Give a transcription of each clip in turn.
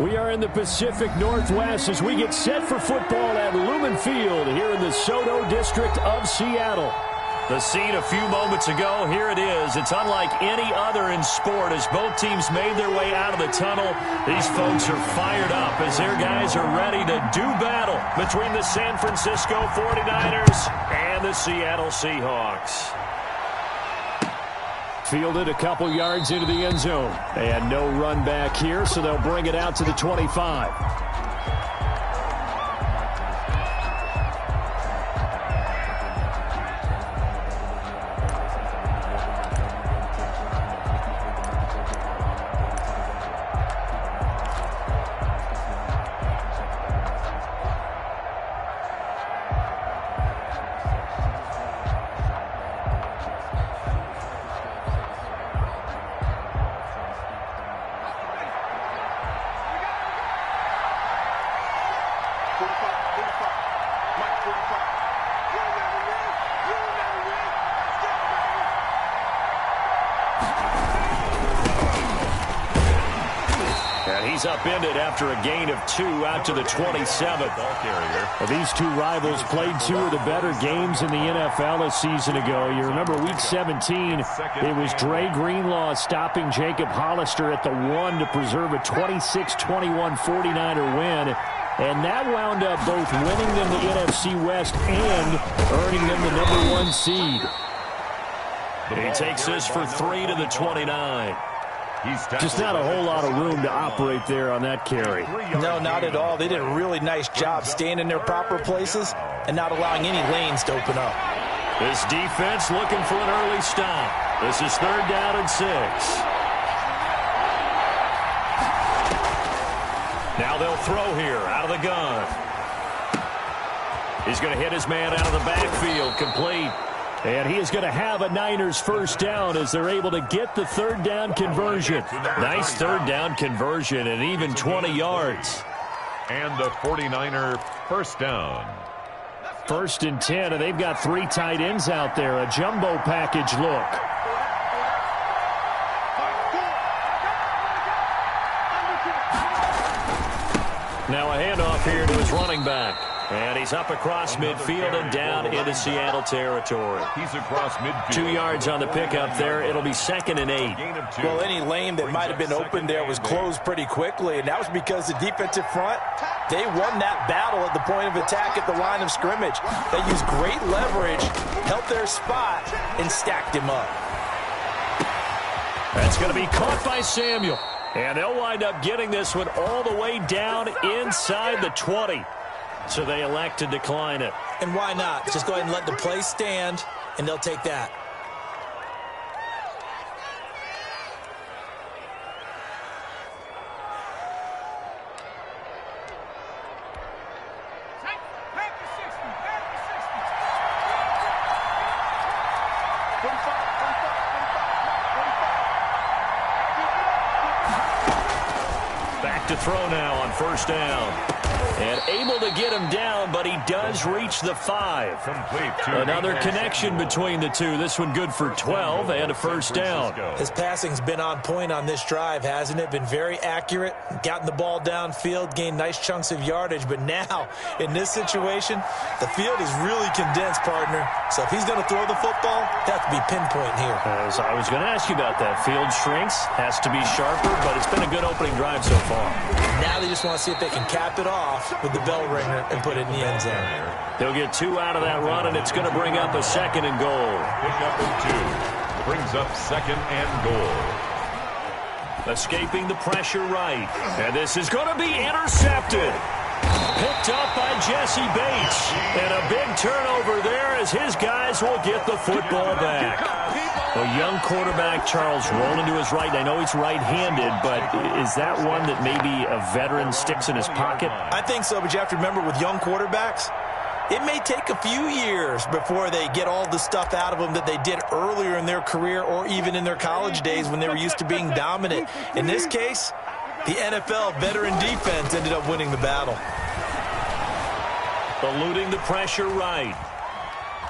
We are in the Pacific Northwest as we get set for football at Lumen Field here in the Soto District of Seattle. The scene a few moments ago, here it is. It's unlike any other in sport as both teams made their way out of the tunnel. These folks are fired up as their guys are ready to do battle between the San Francisco 49ers and the Seattle Seahawks. Fielded a couple yards into the end zone. And no run back here, so they'll bring it out to the 25. He's upended after a gain of 2 out to the 27th. Well, these two rivals played 2 of the better games in the NFL a season ago. You remember Week 17, it was Dre Greenlaw stopping Jacob Hollister at the 1 to preserve a 26-21 49er win. And that wound up both winning them the NFC West and earning them the #1 seed. He takes this for 3 to the 29. Just not a whole lot of room to operate there on that carry. No, not at all. They did a really nice job staying in their proper places and not allowing any lanes to open up. This defense looking for an early stop. This is 3rd down and 6. Now they'll throw here out of the gun. He's going to hit his man out of the backfield, complete. And he is going to have a Niners first down as they're able to get the 3rd down conversion. Nice 3rd down conversion and even 20 yards. And the 49er first down. 1st and 10, and they've got 3 tight ends out there. A jumbo package look. Now a handoff here to his running back. And he's up across midfield and down into Seattle territory. He's across midfield. 2 yards on the pickup there. It'll be 2nd and 8. Well, any lane that might have been open there was closed pretty quickly, and that was because the defensive front, they won that battle at the point of attack at the line of scrimmage. They used great leverage, helped their spot, and stacked him up. That's going to be caught by Samuel. And they'll wind up getting this one all the way down inside the 20. So they elect to decline it. And why not? Just go ahead and let the play stand, and they'll take that. Back to throw now on 1st down. And able to get him down, but he does reach the 5. Another connection between the two. This one good for 12 and a first down. His passing's been on point on this drive, hasn't it? Been very accurate, gotten the ball downfield, gained nice chunks of yardage. But now, in this situation, the field is really condensed, partner. So if he's going to throw the football, that to be pinpoint here. As I was going to ask you about that. Field shrinks, has to be sharper, but it's been a good opening drive so far. Now they just want to see if they can cap it off with the bell ringer and put it in the end zone. They'll get 2 out of that run, and it's going to bring up a 2nd and goal. Pick up and 2. Brings up 2nd and goal. Escaping the pressure right. And this is going to be intercepted. Picked up by Jesse Bates. And a big turnover there as his guys will get the football back. A young quarterback, Charles, rolling to his right. I know he's right-handed, but is that one that maybe a veteran sticks in his pocket? I think so, but you have to remember with young quarterbacks, it may take a few years before they get all the stuff out of them that they did earlier in their career or even in their college days when they were used to being dominant. In this case, the NFL veteran defense ended up winning the battle. Eluding the pressure right.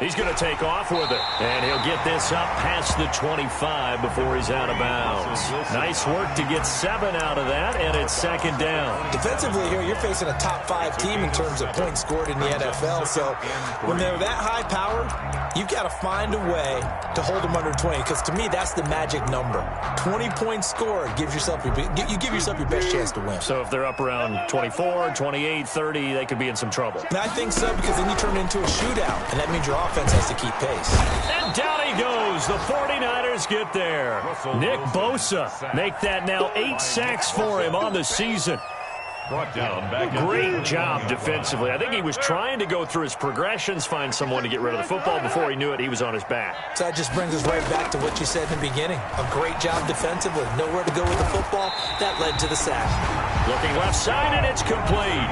He's going to take off with it. And he'll get this up past the 25 before he's out of bounds. Nice work to get 7 out of that, and it's second down. Defensively here, you're facing a top-5 team in terms of points scored in the NFL. So when they're that high-powered, you've got to find a way to hold them under 20, because to me, that's the magic number. 20 points scored gives yourself your best chance to win. So if they're up around 24, 28, 30, they could be in some trouble. And I think so, because then you turn it into a shootout, and that means your offense has to keep pace. And down he goes. The 49ers get there. Nick Bosa make that now 8 sacks for him on the season. Brought down back. Great job defensively. I think he was trying to go through his progressions, find someone to get rid of the football. Before he knew it, he was on his back. So that just brings us right back to what you said in the beginning. A great job defensively. Nowhere to go with the football. That led to the sack. Looking left side, and it's complete.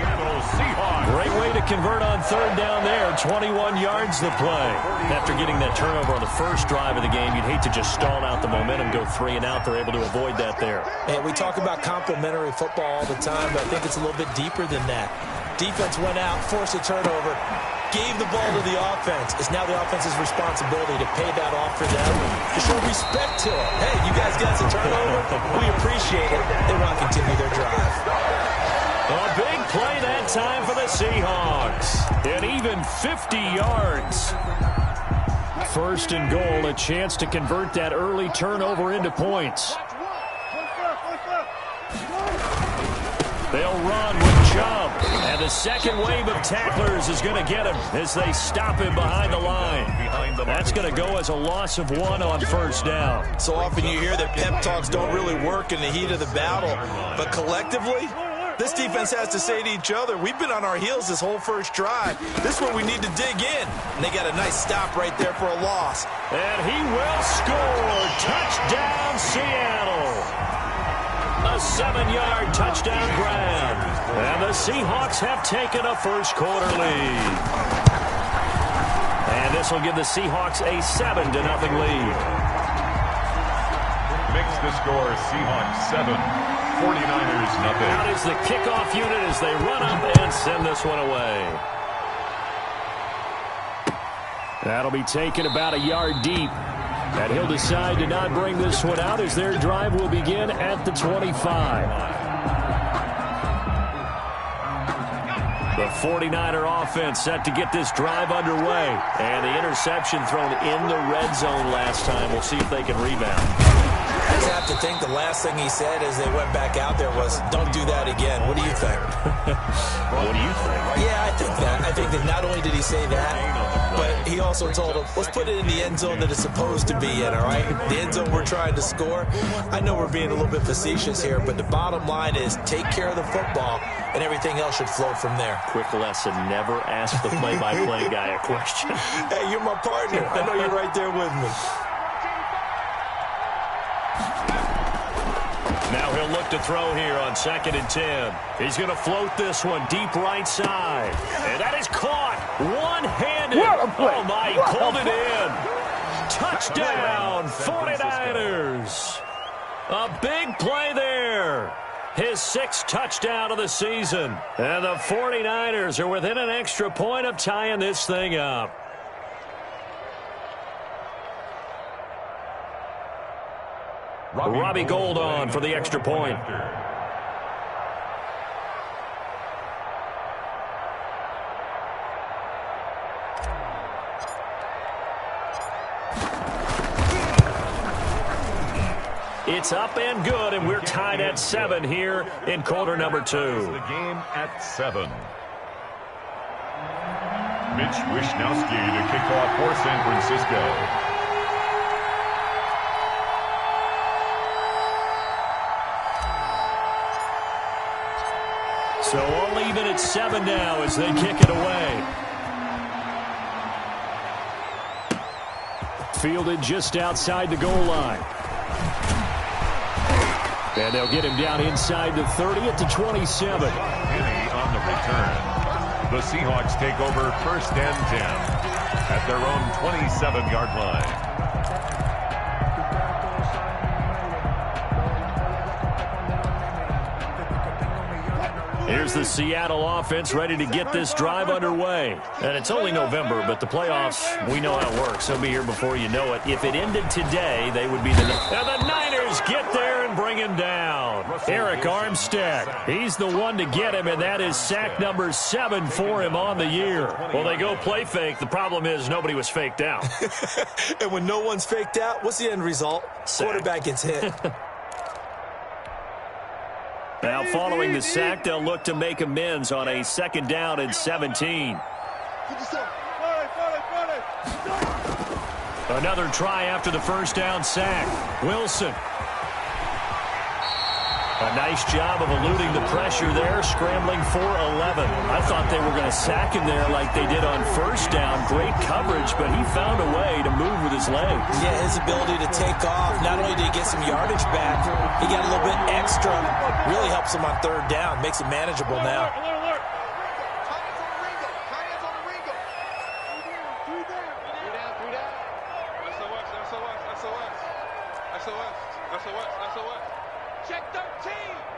Great way to convert on third down there. 21 yards the play. After getting that turnover on the first drive of the game, you'd hate to just stall out the momentum, go 3 and out. They're able to avoid that there. And we talk about complementary football all the time, but I think it's a little bit deeper than that. Defense went out, forced a turnover, gave the ball to the offense. It's now the offense's responsibility to pay that off for them, to show respect to it. Hey, you guys got some turnover? We appreciate it. They want to continue their drive. A big play that time for the Seahawks. And even 50 yards. First and goal, a chance to convert that early turnover into points. They'll run with Chubb. And the second wave of tacklers is going to get him as they stop him behind the line. That's going to go as a loss of 1 on first down. So often you hear that pep talks don't really work in the heat of the battle. But collectively, this defense has to say to each other, we've been on our heels this whole first drive. This is where we need to dig in. And they got a nice stop right there for a loss. And he will score. Touchdown, Seattle. A 7-yard touchdown grab. And the Seahawks have taken a first-quarter lead. And this will give the Seahawks a 7-0 lead. Makes the score Seahawks 7, 49ers nothing. Out is the kickoff unit as they run up and send this one away. That'll be taken about a yard deep. And he'll decide to not bring this one out as their drive will begin at the 25. The 49er offense set to get this drive underway. And the interception thrown in the red zone last time. We'll see if they can rebound. I just have to think the last thing he said as they went back out there was, don't do that again. What do you think? What do you think? Yeah, I think that. I think that not only did he say that, but he also told him, let's put it in the end zone that it's supposed to be in, all right? The end zone we're trying to score. I know we're being a little bit facetious here, but the bottom line is take care of the football, and everything else should flow from there. Quick lesson, never ask the play-by-play guy a question. Hey, you're my partner. I know you're right there with me. Now he'll look to throw here on 2nd and 10. He's going to float this one deep right side. And that is caught one-handed. Oh, my, he pulled it in. Touchdown, 49ers. A big play there. His 6th touchdown of the season. And the 49ers are within an extra point of tying this thing up. Robbie Gould on for the extra point. It's up and good, and we're tied at 7 here in quarter number 2. The game at 7. Mitch Wishnowsky to kick off for San Francisco. So all even at 7 now as they kick it away. Fielded just outside the goal line. And they'll get him down inside the 30 at the 27. Penny on the return. The Seahawks take over 1st and 10 at their own 27-yard line. Here's the Seattle offense ready to get this drive underway. And it's only November, but the playoffs, we know how it works. They'll be here before you know it. If it ended today, they would be the... And the Niners get there and bring him down. Eric Armstead, he's the one to get him, and that is sack number 7 for him on the year. Well, they go play fake. The problem is nobody was faked out. And when no one's faked out, what's the end result? Sack. Quarterback gets hit. Now, following the sack, they'll look to make amends on a 2nd down and 17. Another try after the 1st down sack. Wilson. A nice job of eluding the pressure there, scrambling for 11. I thought they were going to sack him there like they did on 1st down. Great coverage, but he found a way to move with his legs. Yeah, his ability to take off, not only did he get some yardage back, he got a little bit extra. Really helps him on 3rd down, makes it manageable now. Check 13.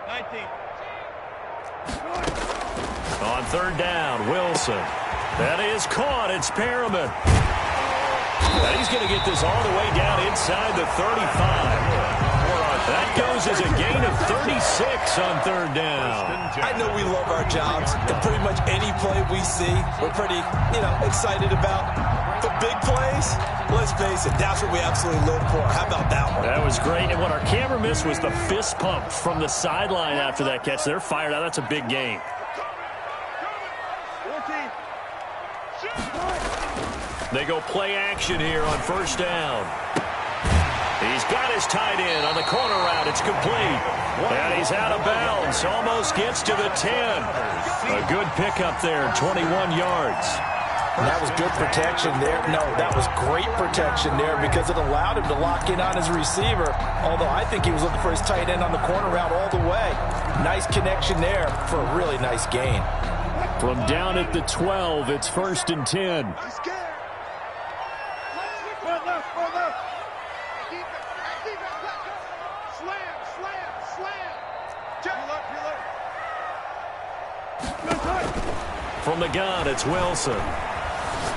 19. On 3rd down, Wilson. That is caught. It's Perriman. And he's going to get this all the way down inside the 35. That goes as a gain of 36 on 3rd down. I know we love our jobs, and pretty much any play we see, we're pretty, excited about. The big plays, let's face it, that's what we absolutely live for. How about that one? That was great. And what our camera missed was the fist pump from the sideline after that catch. They're fired out. That's a big gain. They go play action here on 1st down. He's got his tight end on the corner route. It's complete. And he's out of bounds. Almost gets to the 10. A good pickup there, 21 yards. And that was good protection there. No, that was great protection there because it allowed him to lock in on his receiver. Although I think he was looking for his tight end on the corner route all the way. Nice connection there for a really nice gain. From down at the 12, it's 1st and 10. From the gun, it's Wilson.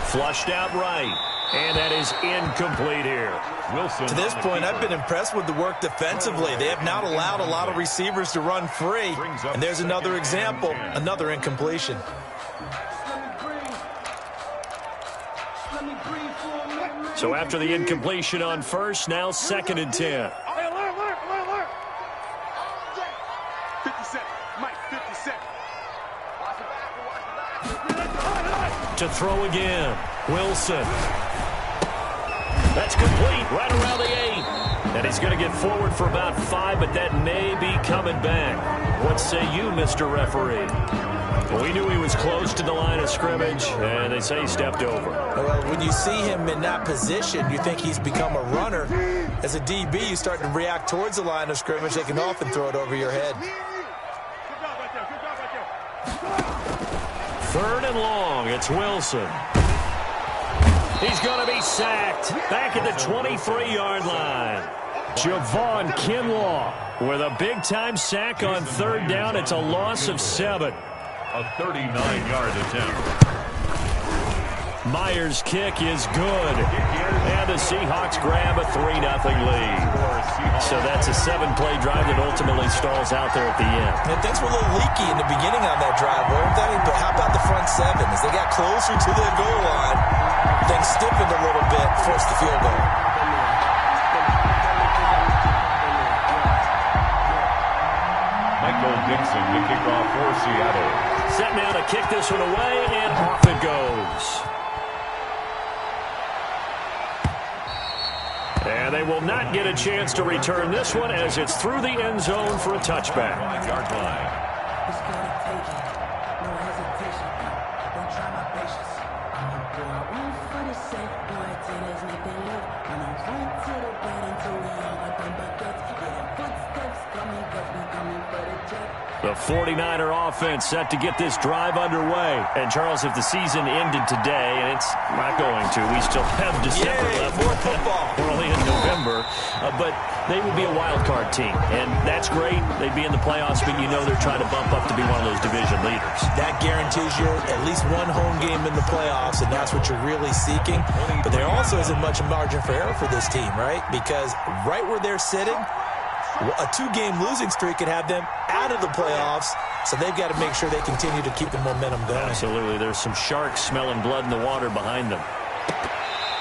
Flushed out right. And that is incomplete here. Wilson. To this point, I've been impressed with the work defensively. They have not allowed a lot of receivers to run free. And there's another example, another incompletion. So after the incompletion on 1st, now 2nd and 10. 57. Mike, 57. To throw again. Wilson. That's complete right around the 8. And he's going to get forward for about 5, but that may be coming back. What say you, Mr. Referee? Well, we knew he was close to the line of scrimmage, and they say he stepped over. Well, when you see him in that position, you think he's become a runner. As a DB, you start to react towards the line of scrimmage. They can often throw it over your head. 3rd and long, it's Wilson. He's going to be sacked back at the 23-yard line. Javon Kinlaw With a big-time sack on 3rd down, it's a loss of 7. A 39-yard attempt. Myers' kick is good. And the Seahawks grab a 3-0 lead. So that's a 7-play drive that ultimately stalls out there at the end. And things were a little leaky in the beginning on that drive, weren't they? But how about the front 7? As they got closer to the goal line, things stiffened a little bit, forced the field goal. Michael Dixon, the kickoff for Seattle. Set now to kick this one away, and off it goes. And they will not get a chance to return this one as it's through the end zone for a touchback. 5-yard line. The 49er offense set to get this drive underway. And, Charles, if the season ended today, and it's not going to, we still have December left. More football. We're only in November. But they would be a wild card team. And that's great. They'd be in the playoffs, but you know they're trying to bump up to be one of those division leaders. That guarantees you at least one home game in the playoffs, and that's what you're really seeking. But there also isn't much margin for error for this team, right? Because right where they're sitting, a 2-game losing streak could have them out of the playoffs, so they've got to make sure they continue to keep the momentum going. Absolutely. There's some sharks smelling blood in the water behind them.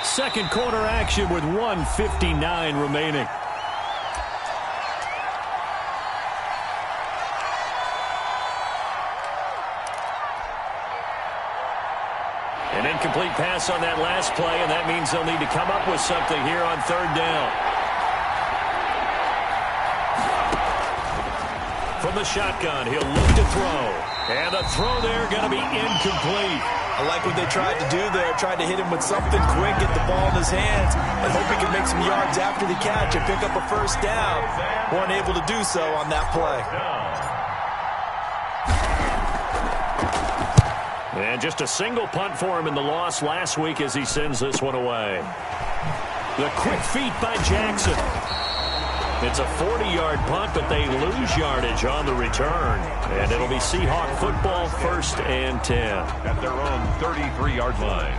Second quarter action with 1:59 remaining. An incomplete pass on that last play, and that means they'll need to come up with something here on third down. From the shotgun, he'll look to throw. And the throw there going to be incomplete. I like what they tried to do there. Tried to hit him with something quick, get the ball in his hands, and hope he can make some yards after the catch and pick up a first down. Weren't able to do so on that play. And just a single punt for him in the loss last week as he sends this one away. The quick feet by Jackson. It's a 40-yard punt, but they lose yardage on the return. And it'll be Seahawk football, 1st and 10. At their own 33-yard line.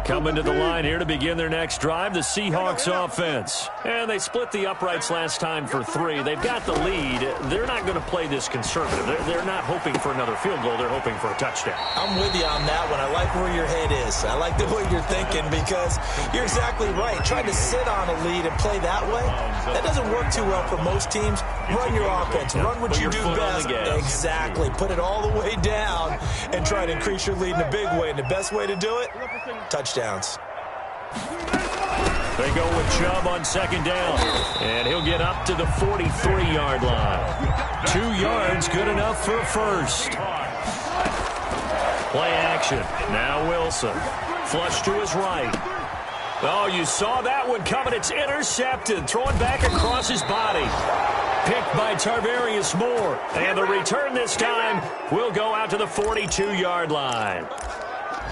Coming to the line here to begin their next drive, the Seahawks offense. And they split the uprights last time for 3. They've got the lead. They're not going to play this conservative. They're not hoping for another field goal. They're hoping for a touchdown. I'm with you on that one. I like where your head is. I like the way you're thinking because you're exactly right. Trying to sit on a lead and play that way, that doesn't work too well for most teams. Run your offense. Run what you do best. Exactly. Put it all the way down and try to increase your lead in a big way. And the best way to do it, touchdowns. They go with Chubb on second down. And he'll get up to the 43-yard line. 2 yards, good enough for a first. Play action. Now Wilson. Flush to his right. Oh, you saw that one coming. It's intercepted. Throwing back across his body. Picked by Tarvarius Moore. And the return this time will go out to the 42-yard line.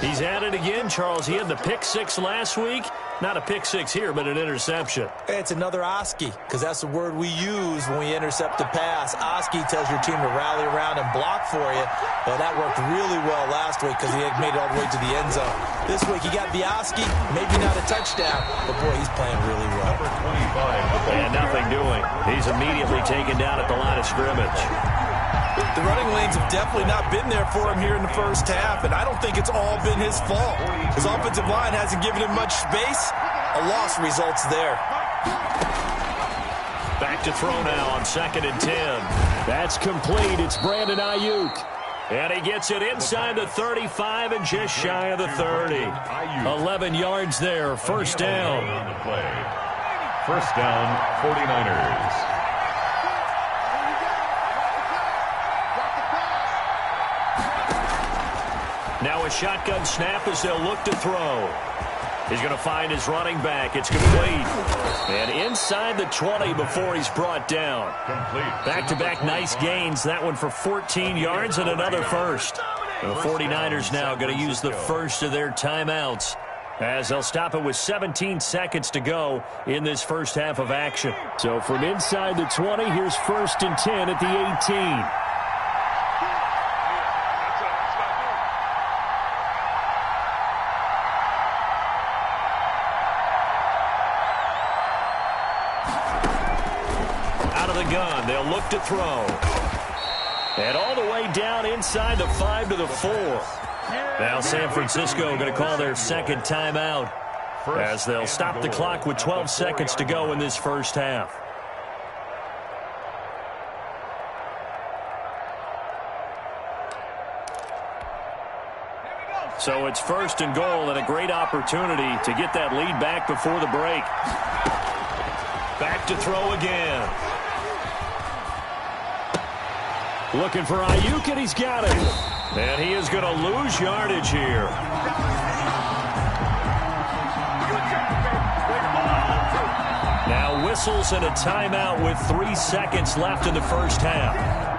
He's at it again, Charles. He had the pick 6 last week. Not a pick 6 here, but an interception. It's another Oski, because that's the word we use when we intercept a pass. Oski tells your team to rally around and block for you. Well, that worked really well last week because he had made it all the way to the end zone. This week he got the Oski, maybe not a touchdown, but boy, he's playing really well. Number 25. And nothing doing. He's immediately taken down at the line of scrimmage. The running lanes have definitely not been there for him here in the first half, and I don't think it's all been his fault. His offensive line hasn't given him much space. A loss results there. Back to throw now on 2nd and 10. That's complete. It's Brandon Ayuk. And he gets it inside the 35 and just shy of the 30. 11 yards there. First down. On the play. First down, 49ers. Now a shotgun snap as they'll look to throw. He's going to find his running back. It's complete. And inside the 20 before he's brought down. Back-to-back nice gains. That one for 14 yards and another first. The 49ers now going to use the first of their timeouts as they'll stop it with 17 seconds to go in this first half of action. So from inside the 20, here's 1st and 10 at the 18. Gun. They'll look to throw. And all the way down inside the 5 to the 4. Now San Francisco going to call their second timeout as they'll stop the clock with 12 seconds to go in this first half. So it's 1st and goal and a great opportunity to get that lead back before the break. Back to throw again. Looking for Ayuk, and he's got it. And he is going to lose yardage here. Now whistles and a timeout with 3 seconds left in the first half.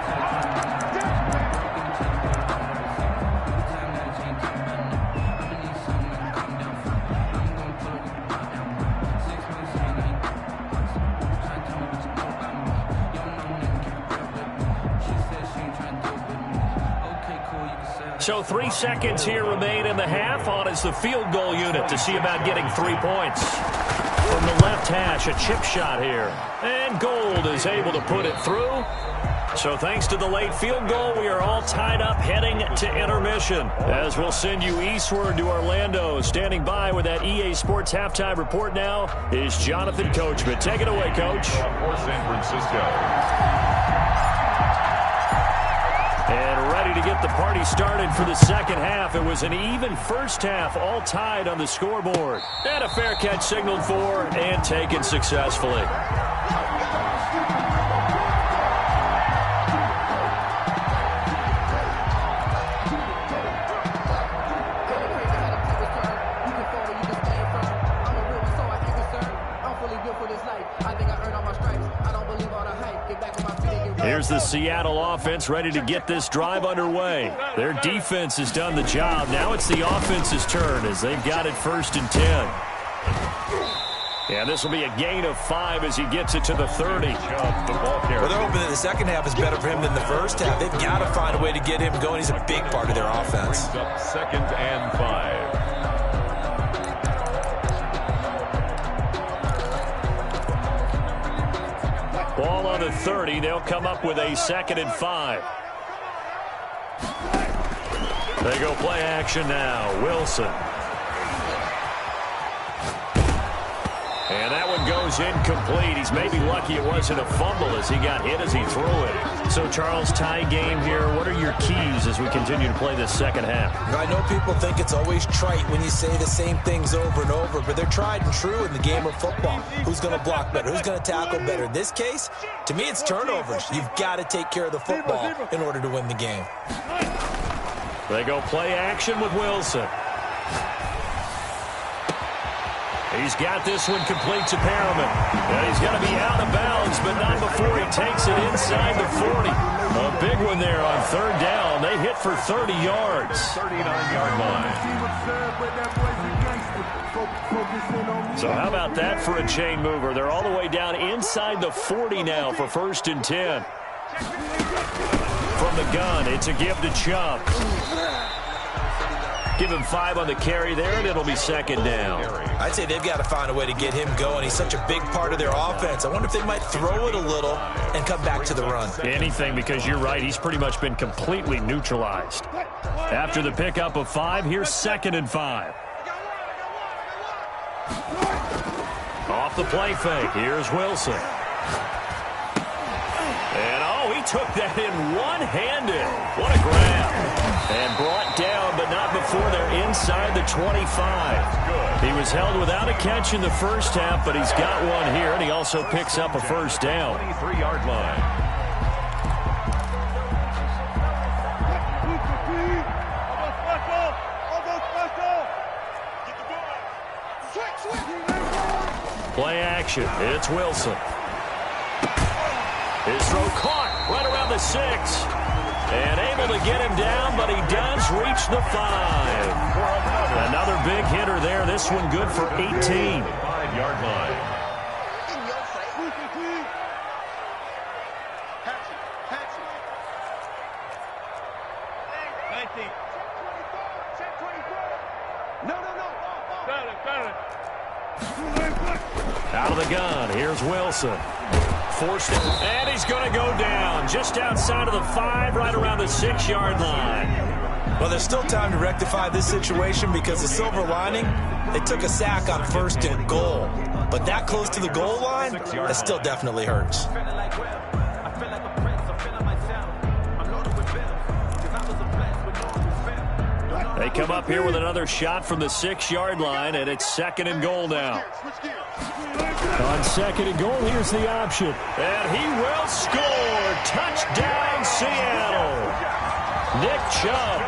So 3 seconds here remain in the half. On is the field goal unit to see about getting 3 points. From the left hash, a chip shot here. And Gold is able to put it through. So thanks to the late field goal, we are all tied up heading to intermission. As we'll send you eastward to Orlando. Standing by with that EA Sports halftime report now is Jonathan Coachman. Take it away, Coach. For San Francisco. And ready to get the party started for the second half. It was an even first half, all tied on the scoreboard. And a fair catch signaled for and taken successfully. Here's the Seattle offense ready to get this drive underway. Their defense has done the job. Now it's the offense's turn as they've got it 1st and 10. And this will be a gain of 5 as he gets it to the 30. Well, they're hoping that the second half is better for him than the first half. They've got to find a way to get him going. He's a big part of their offense. 2nd and 5. Ball on the 30. They'll come up with a 2nd and 5. They go play action now. Wilson. And that one goes incomplete. He's maybe lucky it wasn't a fumble as he got hit as he threw it. So, Charles, tie game here. What are your keys as we continue to play this second half? I know people think it's always trite when you say the same things over and over, but they're tried and true in the game of football. Who's going to block better? Who's going to tackle better? In this case, to me, it's turnovers. You've got to take care of the football in order to win the game. They go play action with Wilson. He's got this one complete to Perriman. And he's got to be out of bounds, but not before he takes it inside the 40. A big one there on 3rd down. They hit for 30 yards. 39-yard line. So how about that for a chain mover? They're all the way down inside the 40 now for 1st and 10. From the gun, it's a give to Chubb. Give him 5 on the carry there, and it'll be 2nd down. I'd say they've got to find a way to get him going. He's such a big part of their offense. I wonder if they might throw it a little and come back to the run. Anything, because you're right. He's pretty much been completely neutralized. After the pickup of 5, here's 2nd and 5. Off the play fake. Here's Wilson. And, he took that in one-handed. What a grab. And brought down, but not before they're inside the 25. He was held without a catch in the first half, but he's got one here, and he also picks up a 1st down. 23-yard line. Play action. It's Wilson. His throw caught right around the 6. And able to get him down, but he does reach the 5. Another big hitter there. This one good for 18. 5-yard line. Out of the gun. Here's Wilson. Forced it, and he's going to go down just outside of the 5, right around the 6-yard line. Well, there's still time to rectify this situation because the silver lining, they took a sack on 1st and goal. But that close to the goal line, that still definitely hurts. They come up here with another shot from the 6-yard line, and it's 2nd and goal now. On 2nd and goal, here's the option. And he will score. Touchdown, Seattle. Nick Chubb,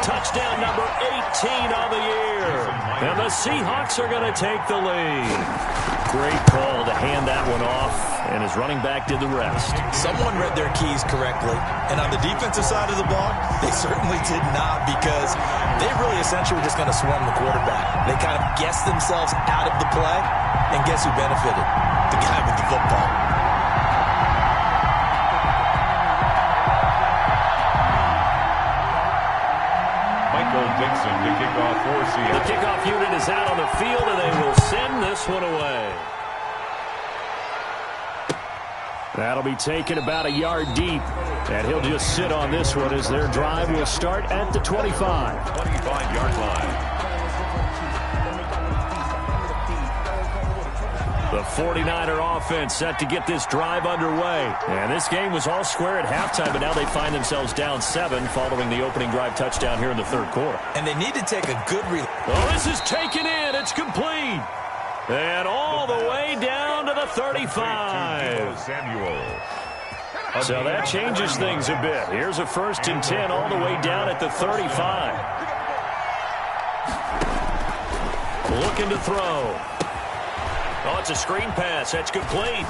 touchdown number 18 on the year. And the Seahawks are going to take the lead. Great call to hand that one off, and his running back did the rest. Someone read their keys correctly, and on the defensive side of the ball, they certainly did not, because they really essentially were just going to swarm the quarterback. They kind of guessed themselves out of the play, and guess who benefited? The guy with the football. Dixon to kick off for Seattle. The kickoff unit is out on the field, and they will send this one away. That'll be taken about a yard deep, and he'll just sit on this one as their drive will start at the 25. 25-yard line. The 49er offense set to get this drive underway. And this game was all square at halftime, but now they find themselves down 7 following the opening drive touchdown here in the third quarter. And they need to take a good Oh, this is taken in. It's complete. And all the way down to the 35. So that changes things a bit. Here's a 1st and 10 all the way down at the 35. Looking to throw. Oh, it's a screen pass. That's complete.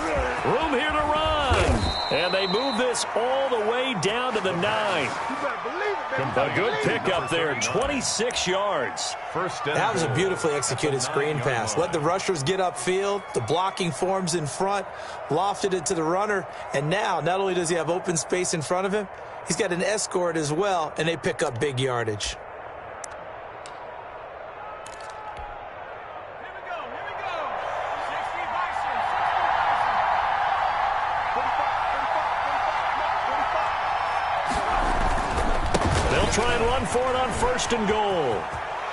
Room here to run. And they move this all the way down to the 9. A good pickup there, 26 yards. That was a beautifully executed screen pass. Let the rushers get upfield. The blocking forms in front. Lofted it to the runner. And now, not only does he have open space in front of him, he's got an escort as well, and they pick up big yardage. Try and run for it on 1st and goal.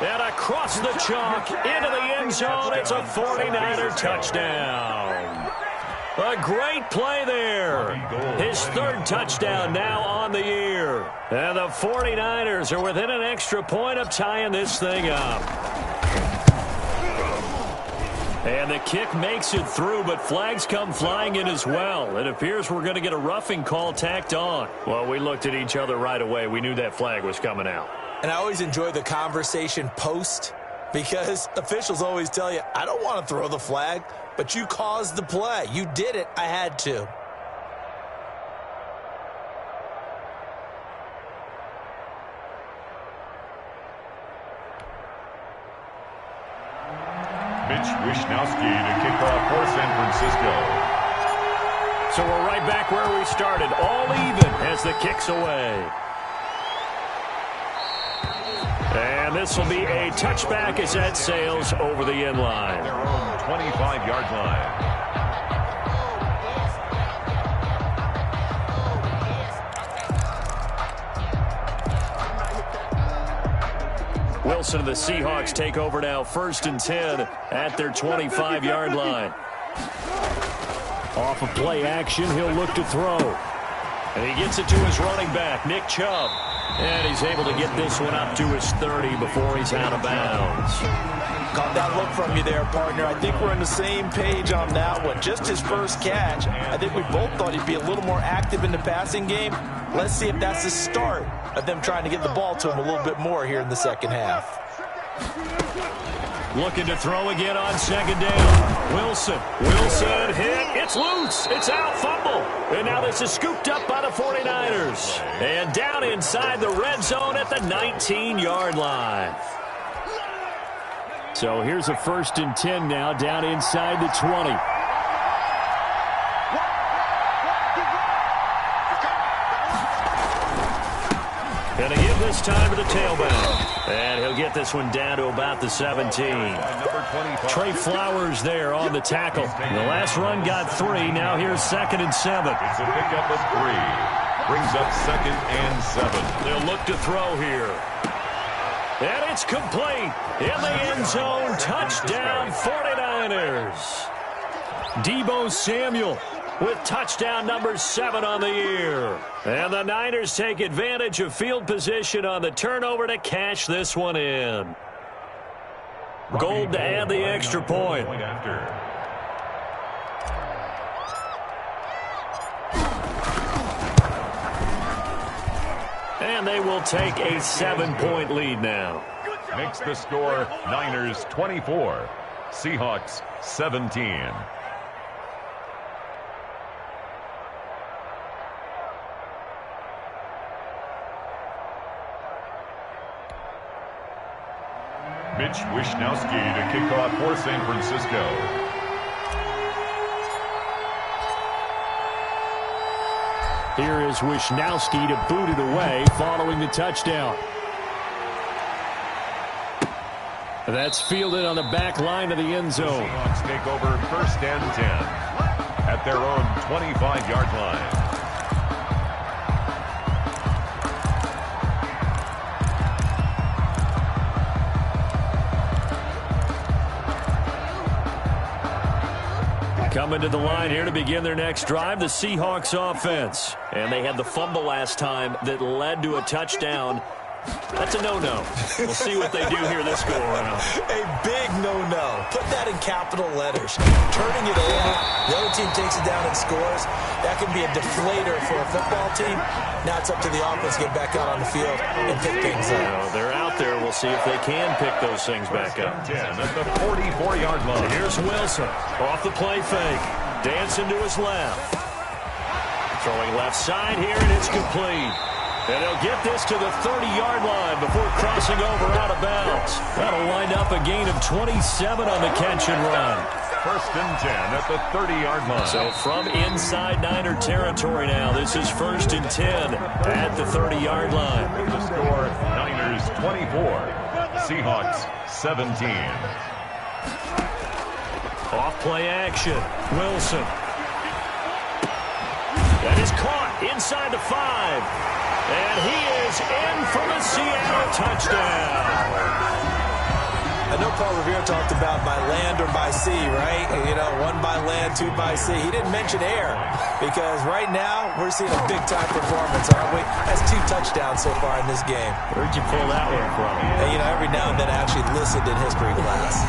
And across the chalk into the end zone. It's a 49er touchdown. A great play there. His 3rd touchdown now on the year. And the 49ers are within an extra point of tying this thing up. And the kick makes it through, but flags come flying in as well. It appears we're going to get a roughing call tacked on. Well, we looked at each other right away. We knew that flag was coming out. And I always enjoy the conversation post, because officials always tell you, I don't want to throw the flag, but you caused the play. You did it. I had to. Wishnowski to kick off for San Francisco. So we're right back where we started, all even as the kick's away. And this will be a touchback as that sails over the end line. Their own 25-yard line. Wilson and the Seahawks take over now, 1st and 10 at their 25-yard line. Off of play action, he'll look to throw. And he gets it to his running back, Nick Chubb. And he's able to get this one up to his 30 before he's out of bounds. Got that look from you there, partner. I think we're on the same page on that one. Just his first catch. I think we both thought he'd be a little more active in the passing game. Let's see if that's the start of them trying to get the ball to him a little bit more here in the second half. Looking to throw again on 2nd down. Wilson hit. It's loose. It's out. Fumble. And now this is scooped up by the 49ers. And down inside the red zone at the 19-yard line. So here's a 1st and 10 now, down inside the 20. Gonna give this time to the tailback. And he'll get this one down to about the 17. Trey Flowers there on the tackle. The last run got 3. Now here's 2nd and 7. It's a pickup of 3. Brings up 2nd and 7. They'll look to throw here. And it's complete. In the end zone. Touchdown 49ers. Deebo Samuel with touchdown number 7 on the year. And the Niners take advantage of field position on the turnover to cash this one in. Gold to add the extra point. And they will take a 7-point lead now. Makes the score Niners 24, Seahawks 17. Mitch Wishnowsky to kick off for San Francisco. Here is Wishnowsky to boot it away following the touchdown. That's fielded on the back line of the end zone. The Seahawks take over 1st and 10 at their own 25-yard line. Coming to the line here to begin their next drive, the Seahawks offense. And they had the fumble last time that led to a touchdown. That's a no-no. We'll see what they do here this go-around. A big no-no. Put that in capital letters. Turning it over, the other team takes it down and scores. That can be a deflator for a football team. Now it's up to the offense to get back out on the field and pick things up. Well, they're out there. We'll see if they can pick those things back up. 10 at the 44-yard line. Here's Wilson. Off the play fake. Dancing to his left. Throwing left side here, and it's complete. And he'll get this to the 30-yard line before crossing over out of bounds. That'll wind up a gain of 27 on the catch and run. 1st and 10 at the 30-yard line. So from inside Niner territory now, this is 1st and 10 at the 30-yard line. The score, Niners 24, Seahawks 17. Off play action. Wilson. That is caught inside the 5. And he is in for the Seattle touchdown. I know Paul Revere talked about by land or by sea, right? You know, 1 by land, 2 by sea. He didn't mention air because right now we're seeing a big-time performance, aren't we? That's 2 touchdowns so far in this game. Where'd you pull that one from? And, you know, every now and then I actually listened in history class.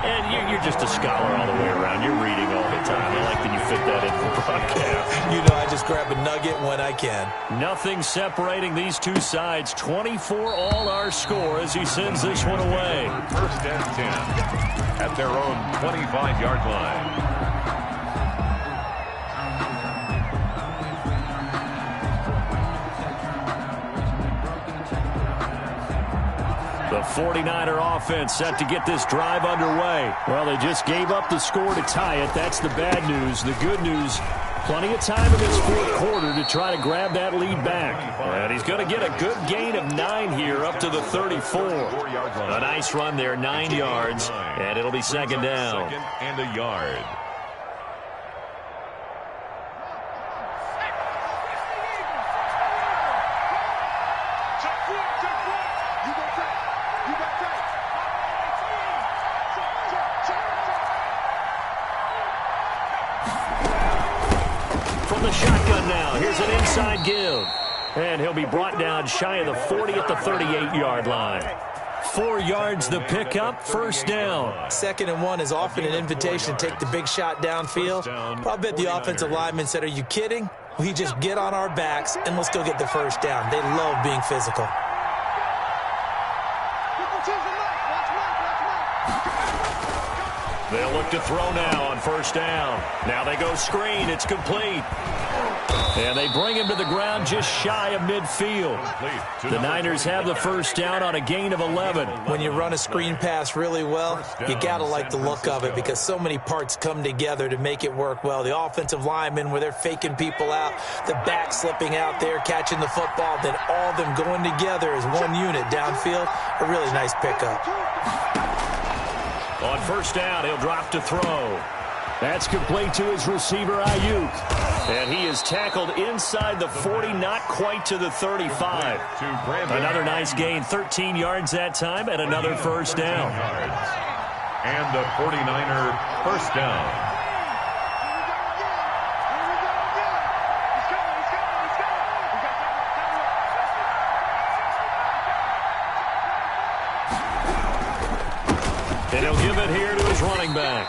And you're just a scholar all the way around. You're reading all the time. I like that you fit that in the broadcast. You know, I just grab a nugget when I can. Nothing separating these two sides. 24 all our score as he sends this one away. 1st and 10 at their own 25-yard line. The 49er offense set to get this drive underway. Well, they just gave up the score to tie it. That's the bad news. The good news, plenty of time in this 4th quarter to try to grab that lead back. And he's going to get a good gain of 9 here up to the 34. A nice run there, 9 yards, and it'll be 2nd down. 2nd and a yard. From the shotgun now, here's an inside give. And he'll be brought down shy of the 40 at the 38-yard line. 4 yards the pickup, 1st down. 2nd and 1 is often an invitation to take the big shot downfield. I bet the offensive lineman said, are you kidding? We just get on our backs and let's go get the 1st down. They love being physical. They'll look to throw now on 1st down. Now they go screen. It's complete. And they bring him to the ground just shy of midfield. The Niners have the 1st down on a gain of 11. When you run a screen pass really well, you got to like the look of it because so many parts come together to make it work well. The offensive linemen where they're faking people out, the back slipping out there, catching the football, then all of them going together as one unit downfield. A really nice pickup. On 1st down, he'll drop to throw. That's complete to his receiver, Ayuk. And he is tackled inside the 40, not quite to the 35. Another nice gain, 13 yards that time, and another 1st down. And the 49er 1st down. And he'll give it here to his running back.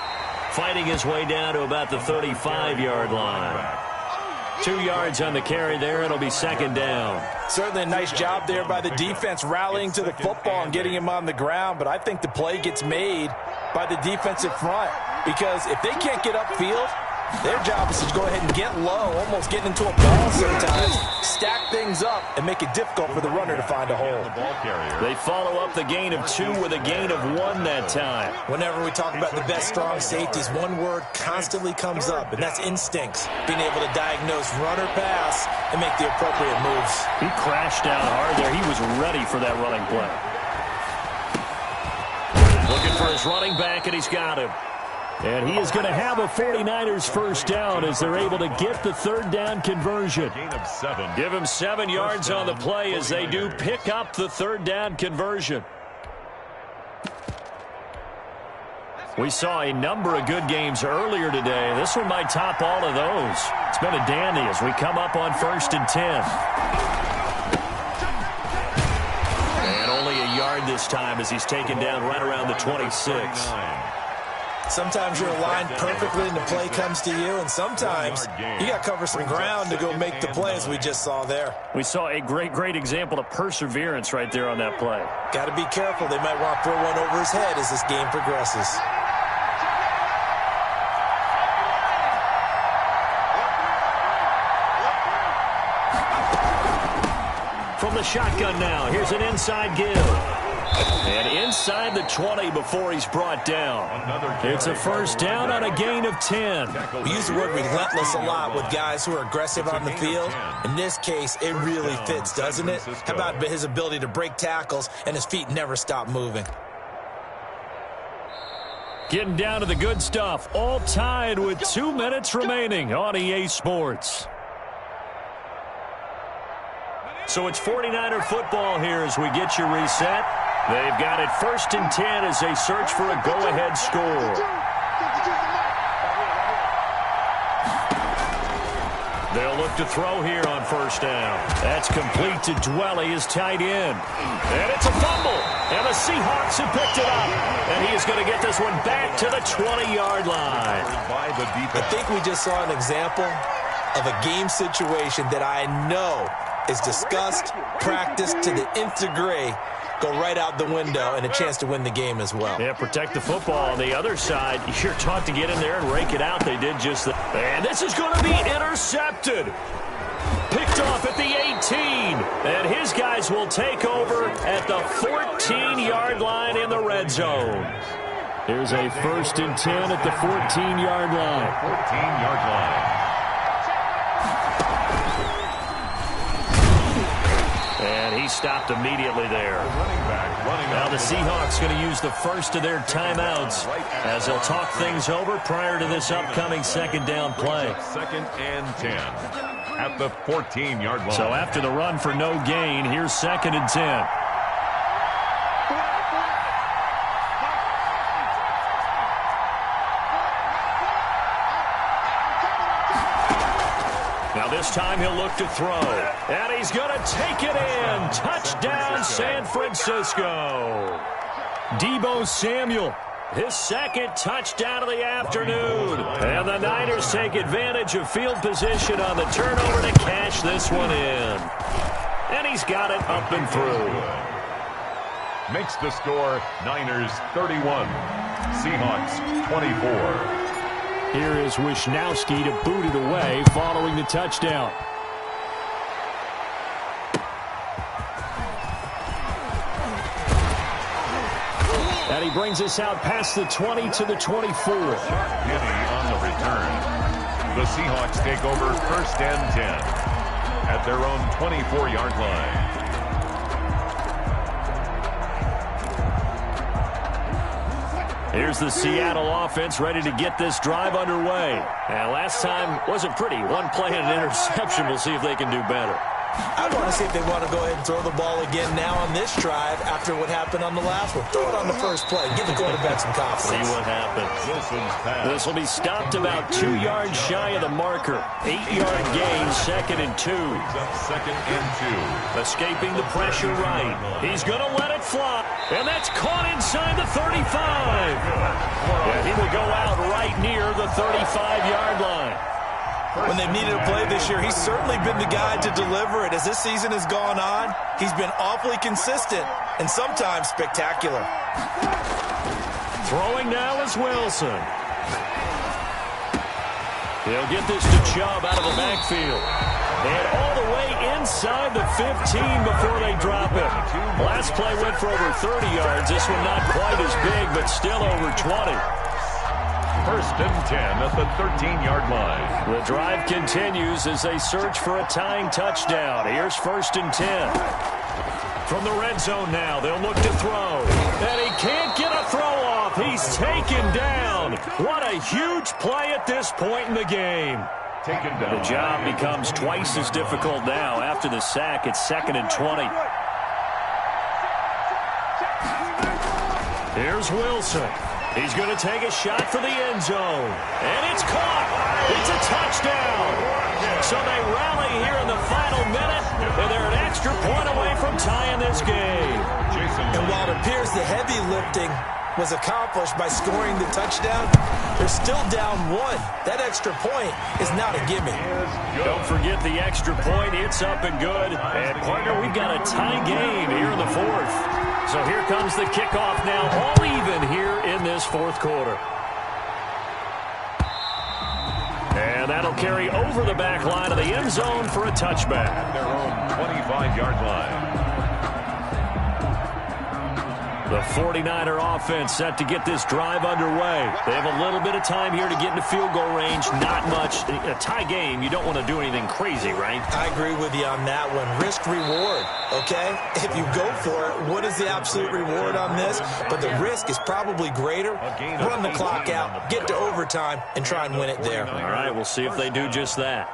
Fighting his way down to about the 35-yard line. 2 yards on the carry there. It'll be second down. Certainly a nice job there by the defense rallying to the football and getting him on the ground, but I think the play gets made by the defensive front because if they can't get upfield, their job is to go ahead and get low, almost getting into a ball sometimes, stack things up, and make it difficult for the runner to find a hole. They follow up the gain of 2 with a gain of 1 that time. Whenever we talk about the best strong safeties, one word constantly comes up, and that's instincts. Being able to diagnose run or pass and make the appropriate moves. He crashed down hard there. He was ready for that running play. Looking for his running back, and he's got him. And he is going to have a 49ers first down as they're able to get the third down conversion. Give him 7 yards on the play as they do pick up the third down conversion. We saw a number of good games earlier today. This one might top all of those. It's been a dandy as we come up on 1st and 10. And only a yard this time as he's taken down right around the 26. Sometimes you're aligned perfectly and the play comes to you, and sometimes you got to cover some ground to go make the play as we just saw there. We saw a great example of perseverance right there on that play. Got to be careful. They might want to throw one over his head as this game progresses. From the shotgun now, here's an inside give. And inside the 20 before he's brought down. It's a first down on a gain of 10. We use the word relentless a lot with guys who are aggressive on the field. In this case, it really fits, doesn't it? How about his ability to break tackles and his feet never stop moving? Getting down to the good stuff. All tied with 2 minutes remaining on EA Sports. So it's 49er football here as we get you reset. They've got it 1st and 10 as they search for a go-ahead score. They'll look to throw here on 1st down. That's complete to Dwelly, his tight end. And it's a fumble. And the Seahawks have picked it up. And he is going to get this one back to the 20-yard line. I think we just saw an example of a game situation that I know is discussed, practiced to the nth degree, go right out the window, and a chance to win the game as well. Yeah, protect the football. On the other side, you're taught to get in there and rake it out. They did just that. And this is going to be intercepted. Picked off at the 18. And his guys will take over at the 14-yard line in the red zone. Here's a 1st and 10 at the 14-yard line. 14-yard line. And he stopped immediately there. Now the Seahawks going to use the first of their timeouts as they'll talk things over prior to this upcoming 2nd down play. 2nd and 10 at the 14-yard line. So after the run for no gain, here's 2nd and 10. This time he'll look to throw. And he's going to take it in. Touchdown, San Francisco. Deebo Samuel, his 2nd touchdown of the afternoon. And the Niners take advantage of field position on the turnover to cash this one in. And he's got it up and through. Makes the score Niners 31, Seahawks 24. Here is Wisnowski to boot it away following the touchdown. And he brings us out past the 20 to the 24. Penny on the return. The Seahawks take over 1st and 10 at their own 24-yard line. Here's the Seattle offense ready to get this drive underway. And last time wasn't pretty. One play and an interception. We'll see if they can do better. I want to see if they want to go ahead and throw the ball again now on this drive after what happened on the last one. Throw it on the first play. Give the quarterback some confidence. See what happens. This will be stopped about 2 yards shy of the marker. 8-yard gain, 2nd and 2. 2nd and 2. Escaping the pressure right. He's going to let it fly. And that's caught inside the 35. And he will go out right near the 35-yard line. When they've needed a play this year, he's certainly been the guy to deliver it. As this season has gone on, he's been awfully consistent and sometimes spectacular. Throwing now is Wilson. He'll get this to Chubb out of the backfield. And all the way inside the 15 before they drop it. Last play went for over 30 yards. This one not quite as big, but still over 20. First and 10 at the 13-yard line. The drive continues as they search for a tying touchdown. Here's first and 10. From the red zone now, they'll look to throw. And he can't get a throw off. He's taken down. What a huge play at this point in the game. Taken down. The job becomes twice as difficult now. After the sack, it's 2nd and 20. Here's Wilson. He's going to take a shot for the end zone. And it's caught. It's a touchdown. So they rally here in the final minute, and they're an extra point away from tying this game. And while it appears the heavy lifting was accomplished by scoring the touchdown, they're still down 1. That extra point is not a gimme. Don't forget the extra point. It's up and good. And, partner, we've got a tie game here in the 4th. So here comes the kickoff now, all even here in this 4th quarter. And that'll carry over the back line of the end zone for a touchback. At their own 25-yard line. The 49er offense set to get this drive underway. They have a little bit of time here to get into field goal range. Not much. A tie game, you don't want to do anything crazy, right? I agree with you on that one. Risk-reward, okay? If you go for it, what is the absolute reward on this? But the risk is probably greater. Run the clock out, get to overtime, and try and win it there. All right, we'll see if they do just that.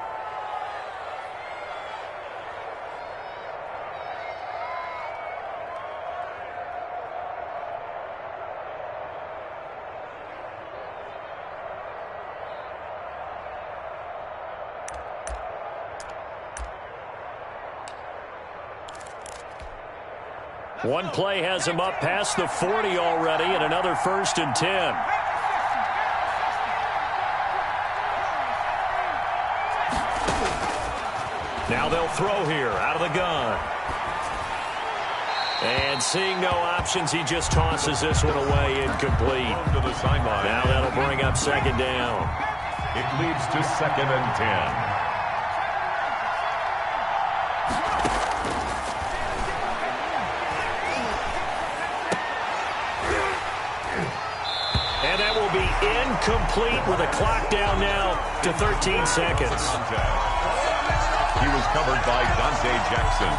One play has him up past the 40 already, and another 1st and 10. Now they'll throw here out of the gun. And seeing no options, he just tosses this one away, incomplete. To the sideline. Now that'll bring up 2nd down. It leads to 2nd and 10. Incomplete with a clock down now to 13 seconds. He was covered by Dante Jackson.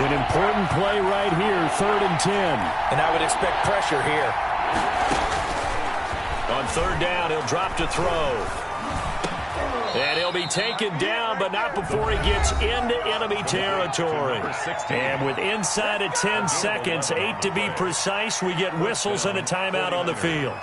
An important play right here, 3rd and 10. And I would expect pressure here. On 3rd down, he'll drop to throw. And he'll be taken down, but not before he gets into enemy territory. And with inside of 10 seconds, 8 to be precise, we get whistles and a timeout on the field.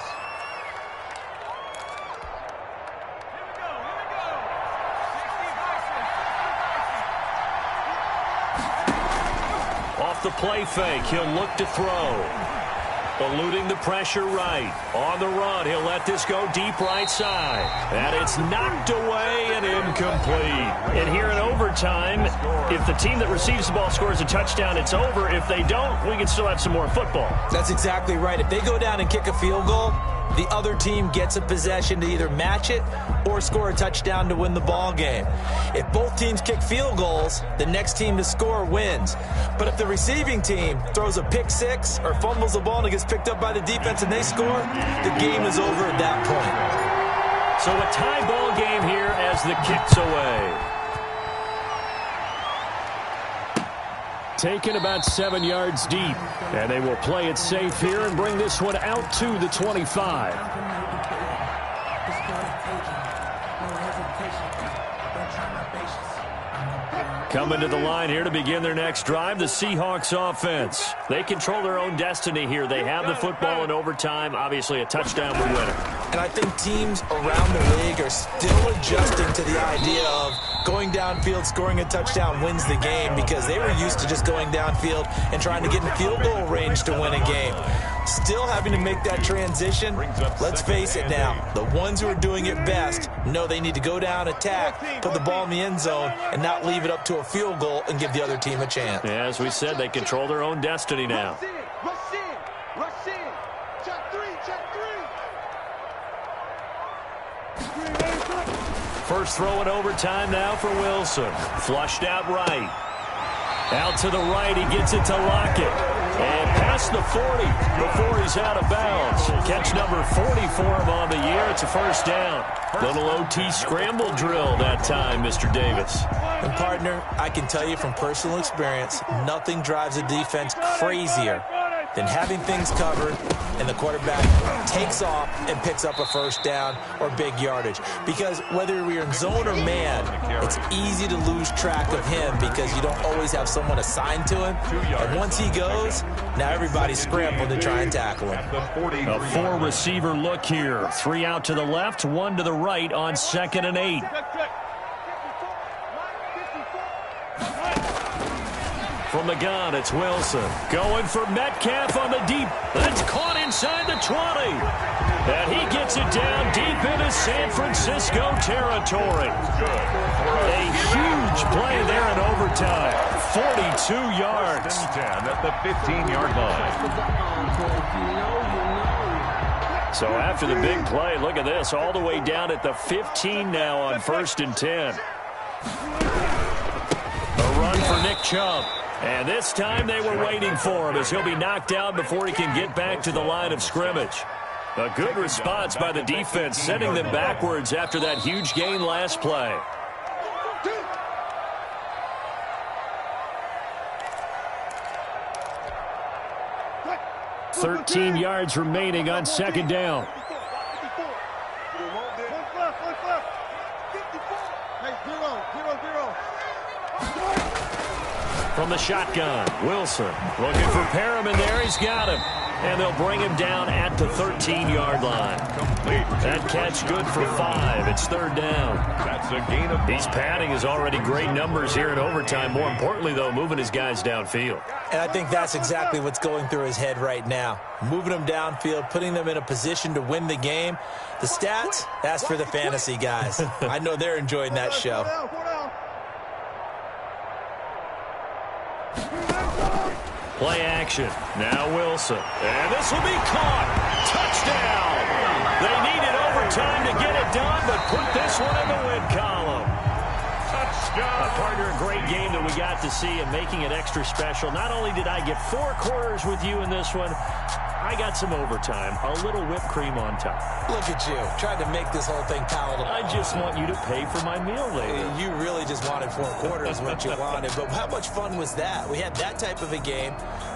The play fake, he'll look to throw. Eluding the pressure right. On the run, he'll let this go deep right side. And it's knocked away and incomplete. And here in overtime, if the team that receives the ball scores a touchdown, it's over. If they don't, we can still have some more football. That's exactly right. If they go down and kick a field goal, the other team gets a possession to either match it or score a touchdown to win the ball game. If both teams kick field goals, the next team to score wins. But if the receiving team throws a pick six or fumbles the ball and it gets picked up by the defense and they score, the game is over at that point. So a tie ball game here as the kick's away. Taken about 7 yards deep. And they will play it safe here and bring this one out to the 25. Coming to the line here to begin their next drive, the Seahawks offense. They control their own destiny here. They have the football in overtime. Obviously, a touchdown would win it. And I think teams around the league are still adjusting to the idea of going downfield, scoring a touchdown wins the game, because they were used to just going downfield and trying to get in field goal range to win a game. Still having to make that transition. Let's face it now, the ones who are doing it best know they need to go down, attack, put the ball in the end zone, and not leave it up to a field goal and give the other team a chance. Yeah, as we said, they control their own destiny now. Rush in. Check three. First throw in overtime now for Wilson. Flushed out right. Out to the right, he gets it to Lockett. And past the 40 before he's out of bounds. Catch number 40 for him on the year. It's a first down. Little OT scramble drill that time, Mr. Davis. And, partner, I can tell you from personal experience, nothing drives a defense crazier than having things covered and the quarterback takes off and picks up a first down or big yardage. Because whether we're in zone or man, it's easy to lose track of him because you don't always have someone assigned to him. And once he goes, now everybody's scrambling to try and tackle him. A four-receiver look here. 3 out to the left, 1 to the right on 2nd and 8. From the gun, it's Wilson. Going for Metcalf on the deep. That's caught inside the 20. And he gets it down deep into San Francisco territory. A huge play there in overtime. 42 yards. 10 at the 15-yard line. So after the big play, look at this. All the way down at the 15 now on 1st and 10. A run for Nick Chubb. And this time they were waiting for him as he'll be knocked down before he can get back to the line of scrimmage. A good response by the defense, sending them backwards after that huge gain last play. $13 yards remaining on 2nd down. From the shotgun, Wilson looking for Perriman there. He's got him. And they'll bring him down at the 13-yard line. That catch good for 5. It's 3rd down. That's a gain of 5. He's padding his already great numbers here in overtime. More importantly, though, moving his guys downfield. And I think that's exactly what's going through his head right now. Moving them downfield, putting them in a position to win the game. The stats, that's for the fantasy guys. I know they're enjoying that show. Play action. Now Wilson. And this will be caught. Touchdown. They needed overtime to get it done, but put this one in the win column. Touchdown. Partner, a great game that we got to see and making it extra special. Not only did I get 4 quarters with you in this one, I got some overtime, a little whipped cream on top. Look at you, trying to make this whole thing palatable. I just want you to pay for my meal later. You really just wanted 4 quarters, what you wanted. But how much fun was that? We had that type of a game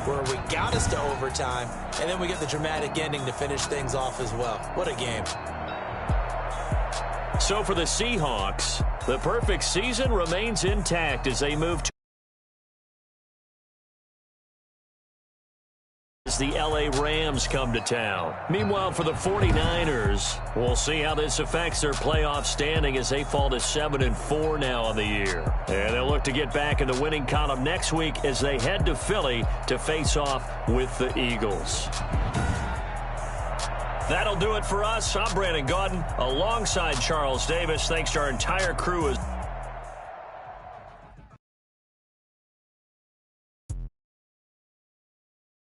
where we got us to overtime, and then we get the dramatic ending to finish things off as well. What a game. So for the Seahawks, the perfect season remains intact as they move to as the LA Rams come to town. Meanwhile, for the 49ers, we'll see how this affects their playoff standing as they fall to 7-4 now on the year. And they'll look to get back in the winning column next week as they head to Philly to face off with the Eagles. That'll do it for us. I'm Brandon Gaudin alongside Charles Davis. Thanks to our entire crew.